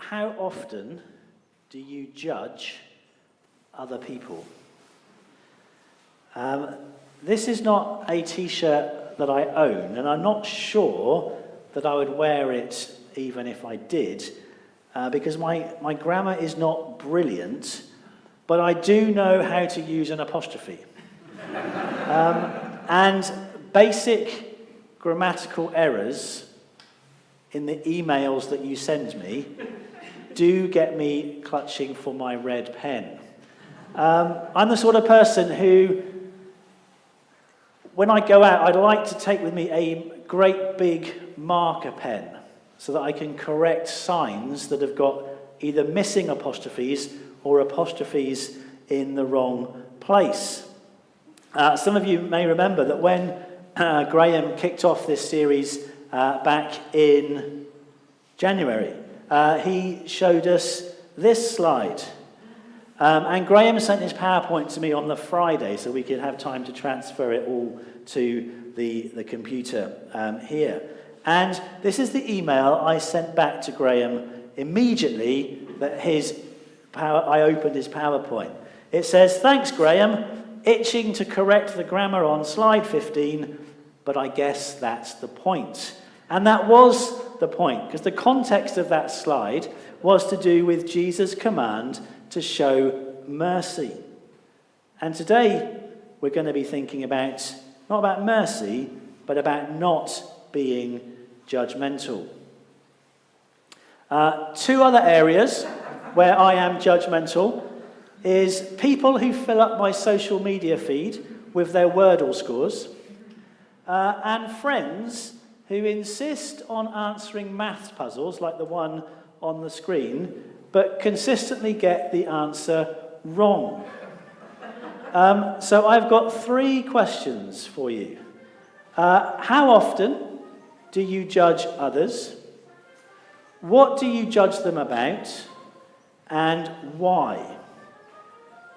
How often do you judge other people? This is not a t-shirt that I own, and I'm not sure that I would wear it even if I did, because my grammar is not brilliant, but I do know how to use an apostrophe. And basic grammatical errors in the emails that you send me do get me clutching for my red pen. I'm the sort of person who, when I go out, I'd like to take with me a great big marker pen so that I can correct signs that have got either missing apostrophes or apostrophes in the wrong place. Some of you may remember that when Graham kicked off this series back in January, he showed us this slide. And Graham sent his PowerPoint to me on the Friday so we could have time to transfer it all to the computer here. And this is the email I sent back to Graham immediately that I opened his PowerPoint. It says, "Thanks, Graham. Itching to correct the grammar on slide 15, but I guess that's the point." And that was the point, because the context of that slide was to do with Jesus' command to show mercy. And today we're going to be thinking about, not about mercy, but about not being judgmental. Two other areas where I am judgmental is people who fill up my social media feed with their Wordle scores, and friends who insist on answering maths puzzles like the one on the screen, but consistently get the answer wrong. So I've got 3 questions for you. How often do you judge others? What do you judge them about? And why?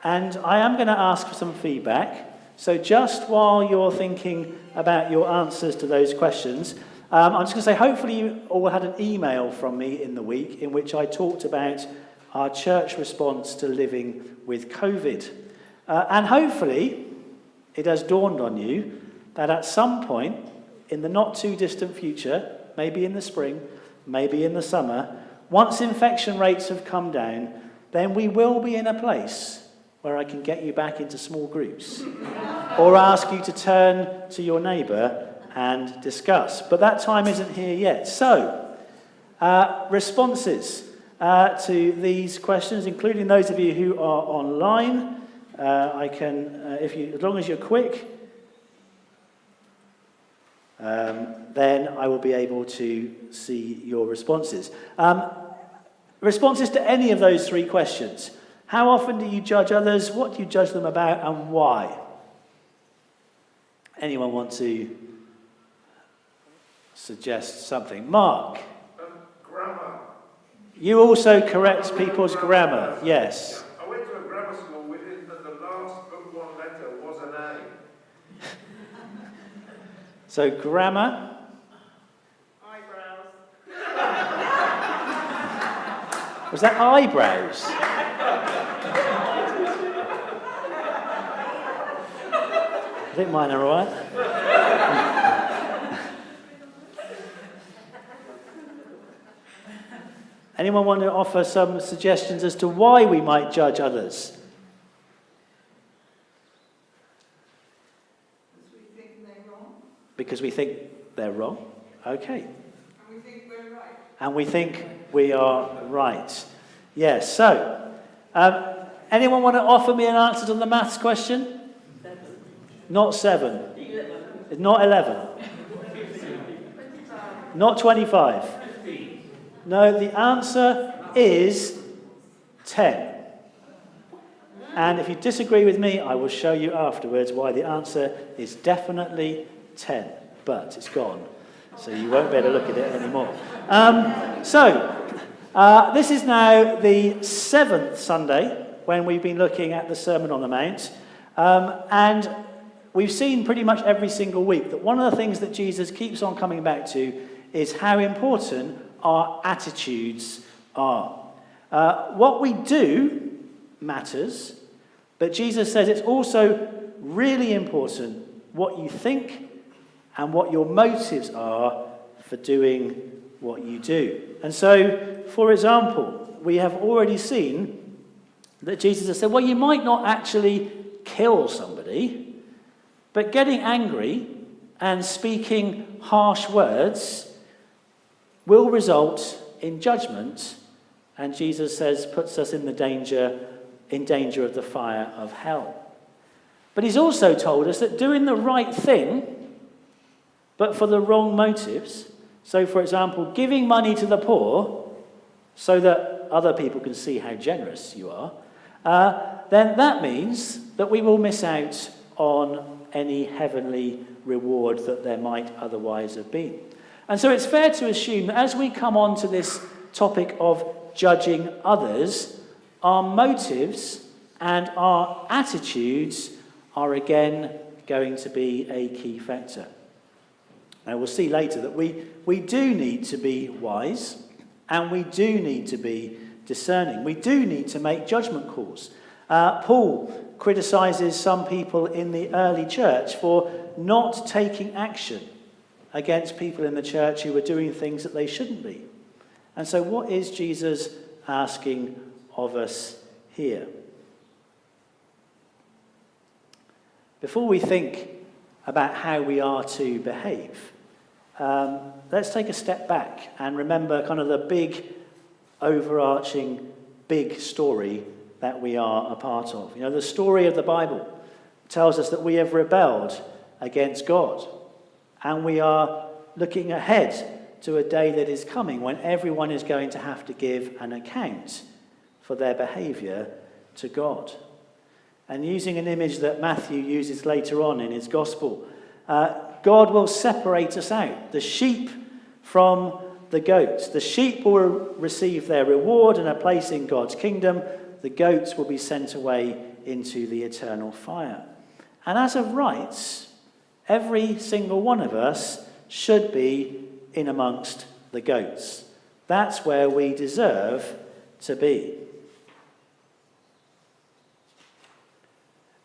And I am going to ask for some feedback. So just while you're thinking about your answers to those questions, I'm just going to say, hopefully you all had an email from me in the week in which I talked about our church response to living with COVID. And hopefully it has dawned on you that at some point in the not too distant future, maybe in the spring, maybe in the summer, once infection rates have come down, then we will be in a place where I can get you back into small groups or ask you to turn to your neighbour and discuss. But that time isn't here yet. So, responses to these questions, including those of you who are online, I can, as long as you're quick, then I will be able to see your responses. Responses to any of those 3 questions. How often do you judge others? What do you judge them about, and why? Anyone want to suggest something? Mark? Grammar. You also correct people's grammar, yes. I went to a grammar school within that the last book 1 letter was an A. So grammar. Eyebrows. Was that eyebrows? I think mine are all right. Anyone want to offer some suggestions as to why we might judge others? Because we think they're wrong? Okay. And we think we're right. And we think we are right. Yes, so, anyone want to offer me an answer to the maths question? 7. Not 7. 11. It's not 11. 25. Not 25. 15. No, the answer is 10. And if you disagree with me, I will show you afterwards why the answer is definitely 10. But it's gone, so you won't be able to look at it anymore. This is now the 7th Sunday when we've been looking at the Sermon on the Mount. And we've seen pretty much every single week that one of the things that Jesus keeps on coming back to is how important our attitudes are. What we do matters, but Jesus says it's also really important what you think and what your motives are for doing what you do. And so, for example, we have already seen that Jesus has said, well, you might not actually kill somebody, but getting angry and speaking harsh words will result in judgment, and Jesus says puts us in danger of the fire of hell. But he's also told us that doing the right thing, but for the wrong motives, so for example, giving money to the poor so that other people can see how generous you are, then that means that we will miss out on any heavenly reward that there might otherwise have been. And so it's fair to assume that as we come on to this topic of judging others, our motives and our attitudes are again going to be a key factor. Now we'll see later that we do need to be wise, and we do need to be discerning. We do need to make judgment calls. Paul criticizes some people in the early church for not taking action against people in the church who were doing things that they shouldn't be. And so what is Jesus asking of us here? Before we think about how we are to behave, let's take a step back and remember kind of the big, overarching, big story that we are a part of. You know, the story of the Bible tells us that we have rebelled against God, and we are looking ahead to a day that is coming when everyone is going to have to give an account for their behaviour to God. And using an image that Matthew uses later on in his gospel, God will separate us out, the sheep from the goats. The sheep will receive their reward and a place in God's kingdom. The goats will be sent away into the eternal fire. And as of rights, every single one of us should be in amongst the goats. That's where we deserve to be.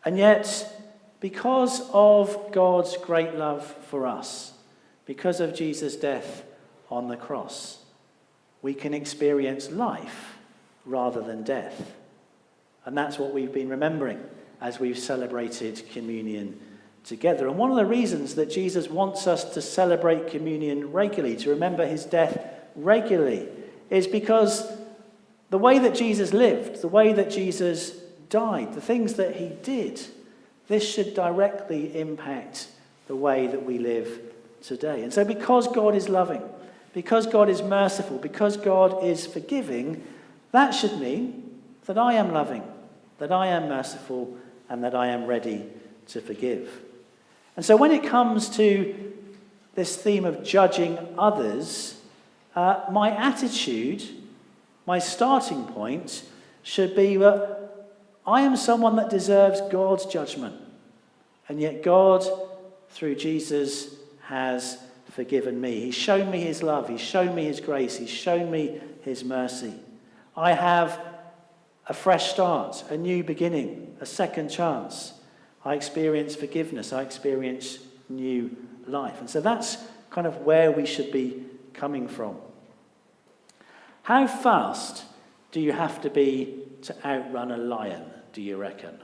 And yet, because of God's great love for us, because of Jesus' death on the cross, we can experience life rather than death. And that's what we've been remembering as we've celebrated communion together. And one of the reasons that Jesus wants us to celebrate communion regularly, to remember his death regularly, is because the way that Jesus lived, the way that Jesus died, the things that he did, this should directly impact the way that we live today. And so because God is loving, because God is merciful, because God is forgiving, that should mean that I am loving, that I am merciful, and that I am ready to forgive. And so when it comes to this theme of judging others, my attitude, my starting point, should be that I am someone that deserves God's judgment. And yet God, through Jesus, has forgiven me. He's shown me his love. He's shown me his grace. He's shown me his mercy. I have a fresh start, a new beginning, a second chance. I experience forgiveness. I experience new life. And so that's kind of where we should be coming from. How fast do you have to be to outrun a lion, do you reckon?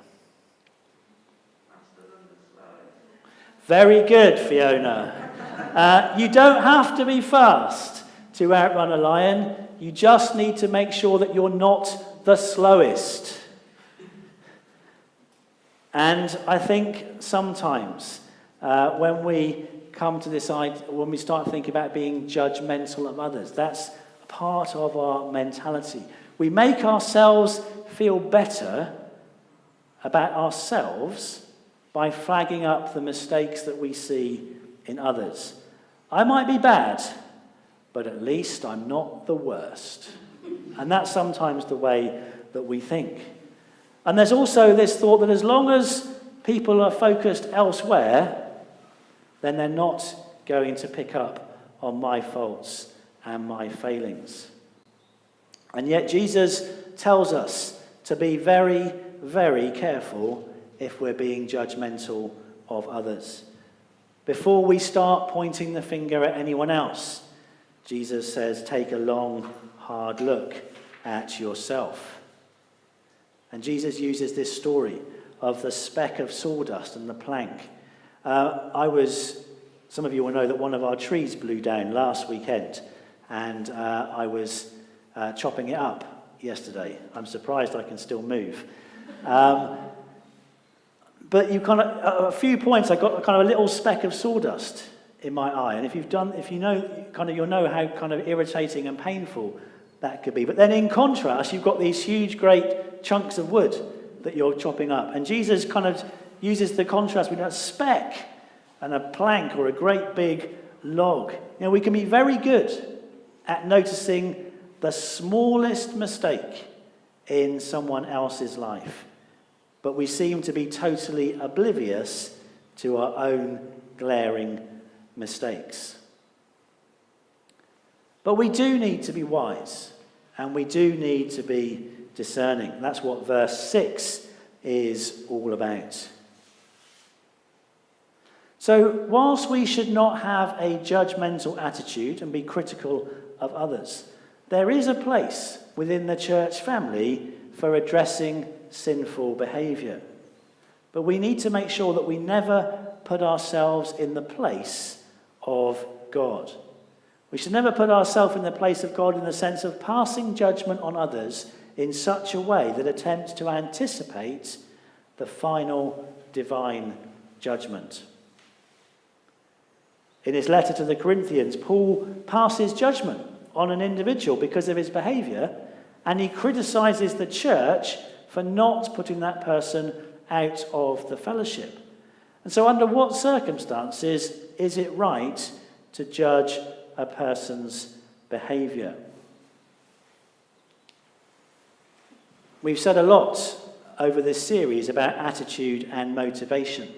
Very good, Fiona. You don't have to be fast to outrun a lion. You just need to make sure that you're not the slowest. And I think sometimes when we come to this idea, when we start thinking about being judgmental of others, that's part of our mentality. We make ourselves feel better about ourselves by flagging up the mistakes that we see in others. I might be bad, but at least I'm not the worst. And that's sometimes the way that we think. And there's also this thought that as long as people are focused elsewhere, then they're not going to pick up on my faults and my failings. And yet Jesus tells us to be very, very careful if we're being judgmental of others. Before we start pointing the finger at anyone else, Jesus says, take a long, hard look at yourself. And Jesus uses this story of the speck of sawdust and the plank. Some of you will know that one of our trees blew down last weekend, and I was chopping it up yesterday. I'm surprised I can still move. But you kind of, a few points, I got kind of a little speck of sawdust in my eye, and if you know, kind of, you'll know how kind of irritating and painful that could be. But then in contrast, you've got these huge, great chunks of wood that you're chopping up, and Jesus kind of uses the contrast between a speck and a plank or a great big log. You know, we can be very good at noticing the smallest mistake in someone else's life, but we seem to be totally oblivious to our own glaring mistakes. But we do need to be wise, and we do need to be discerning. That's what verse 6 is all about. So, whilst we should not have a judgmental attitude and be critical of others, there is a place within the church family for addressing sinful behaviour. But we need to make sure that we never put ourselves in the place of God. We should never put ourselves in the place of God in the sense of passing judgment on others in such a way that attempts to anticipate the final divine judgment. In his letter to the Corinthians, Paul passes judgment on an individual because of his behaviour, and he criticises the church for not putting that person out of the fellowship. And so under what circumstances is it right to judge a person's behaviour? We've said a lot over this series about attitude and motivation.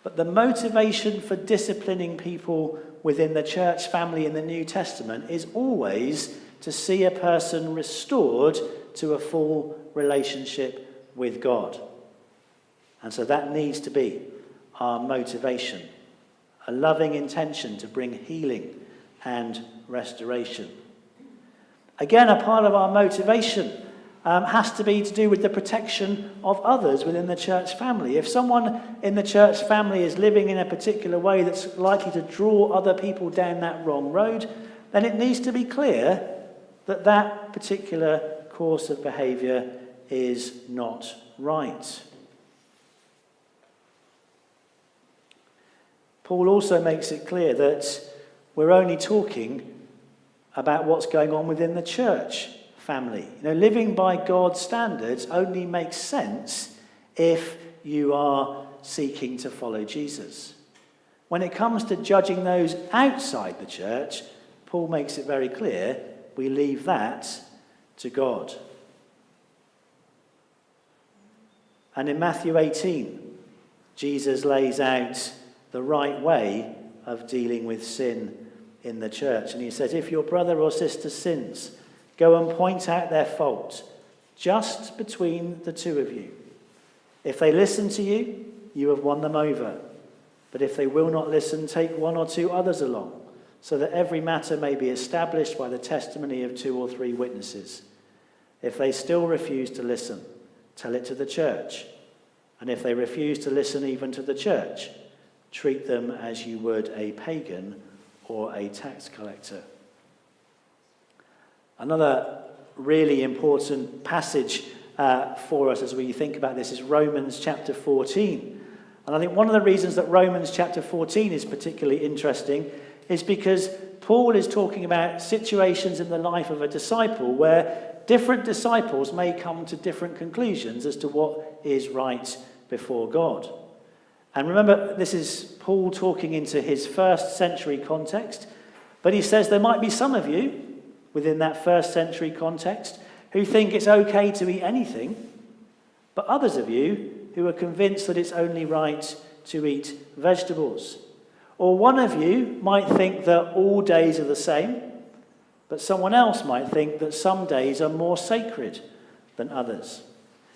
But the motivation for disciplining people within the church family in the New Testament is always to see a person restored to a full relationship with God. And so that needs to be our motivation, a loving intention to bring healing and restoration. Again, a part of our motivation has to be to do with the protection of others within the church family. If someone in the church family is living in a particular way that's likely to draw other people down that wrong road, then it needs to be clear that that particular course of behaviour is not right. Paul also makes it clear that we're only talking about what's going on within the church family. You know, living by God's standards only makes sense if you are seeking to follow Jesus. When it comes to judging those outside the church, Paul makes it very clear we leave that to God. And in Matthew 18, Jesus lays out the right way of dealing with sin in the church. And he says, if your brother or sister sins, go and point out their fault, just between the two of you. If they listen to you, you have won them over. But if they will not listen, take one or two others along, so that every matter may be established by the testimony of 2 or 3 witnesses. If they still refuse to listen, tell it to the church. And if they refuse to listen even to the church, treat them as you would a pagan or a tax collector. Another really important passage for us as we think about this is Romans chapter 14. And I think one of the reasons that Romans chapter 14 is particularly interesting is because Paul is talking about situations in the life of a disciple where different disciples may come to different conclusions as to what is right before God. And remember, this is Paul talking into his first century context, but he says there might be some of you within that first century context who think it's okay to eat anything, but others of you who are convinced that it's only right to eat vegetables. Or one of you might think that all days are the same, but someone else might think that some days are more sacred than others.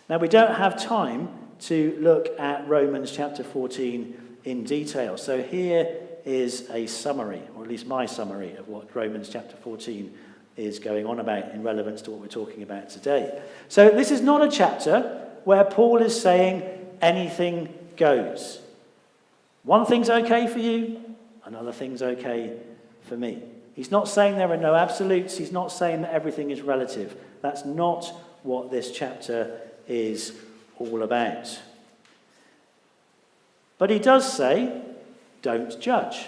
Now, we don't have time to look at Romans chapter 14 in detail, so here is a summary, or at least my summary, of what Romans chapter 14 is going on about in relevance to what we're talking about today. So this is not a chapter where Paul is saying anything goes. One thing's okay for you, another thing's okay for me. He's not saying there are no absolutes. He's not saying that everything is relative. That's not what this chapter is all about. But he does say, don't judge.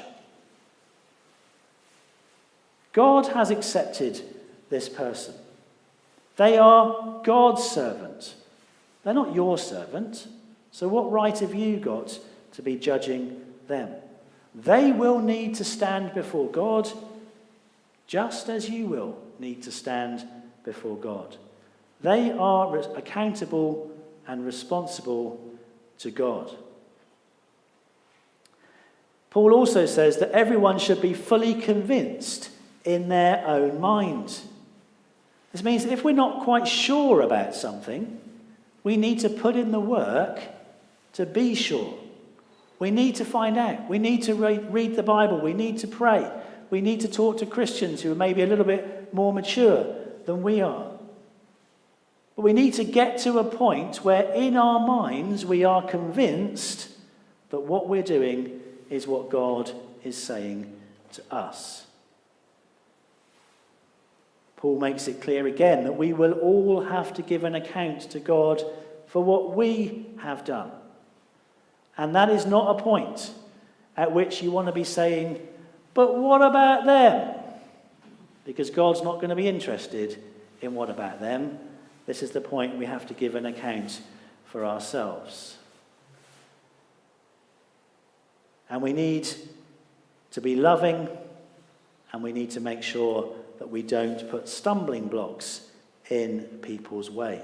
God has accepted this person. They are God's servant. They're not your servant. So what right have you got to be judging them? They will need to stand before God just as you will need to stand before God. They are accountable and responsible to God. Paul also says that everyone should be fully convinced in their own mind. This means that if we're not quite sure about something, we need to put in the work to be sure. We need to find out. We need to read the Bible. We need to pray. We need to talk to Christians who are maybe a little bit more mature than we are. But we need to get to a point where in our minds we are convinced that what we're doing is what God is saying to us. Paul makes it clear again that we will all have to give an account to God for what we have done. And that is not a point at which you want to be saying, but what about them? Because God's not going to be interested in what about them. This is the point we have to give an account for ourselves. And we need to be loving, and we need to make sure that we don't put stumbling blocks in people's way.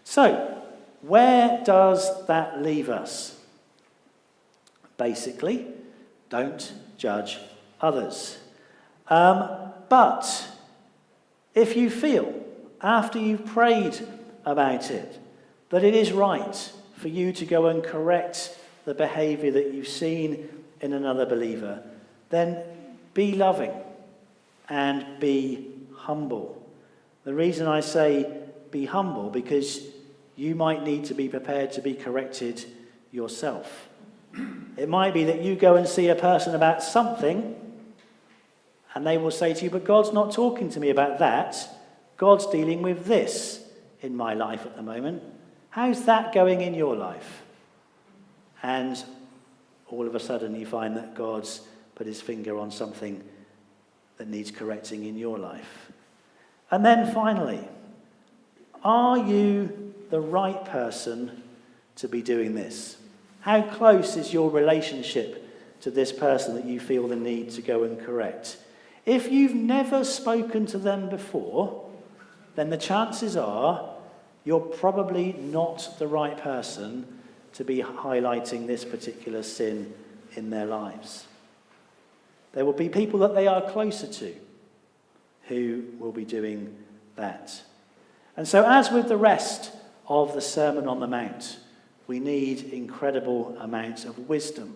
So, where does that leave us? Basically, don't judge others. But if you feel, after you've prayed about it, that it is right for you to go and correct the behaviour that you've seen in another believer, then be loving and be humble. The reason I say be humble, because you might need to be prepared to be corrected yourself. It might be that you go and see a person about something and they will say to you, but God's not talking to me about that. God's dealing with this in my life at the moment. How's that going in your life? And all of a sudden you find that God's put his finger on something that needs correcting in your life. And then finally, are you the right person to be doing this? How close is your relationship to this person that you feel the need to go and correct? If you've never spoken to them before, then the chances are you're probably not the right person to be highlighting this particular sin in their lives. There will be people that they are closer to who will be doing that. And so, as with the rest of the Sermon on the Mount, we need incredible amounts of wisdom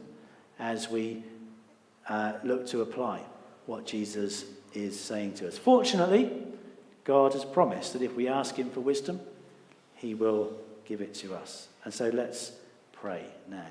as we look to apply what Jesus is saying to us. Fortunately, God has promised that if we ask him for wisdom, he will give it to us. And so let's pray now.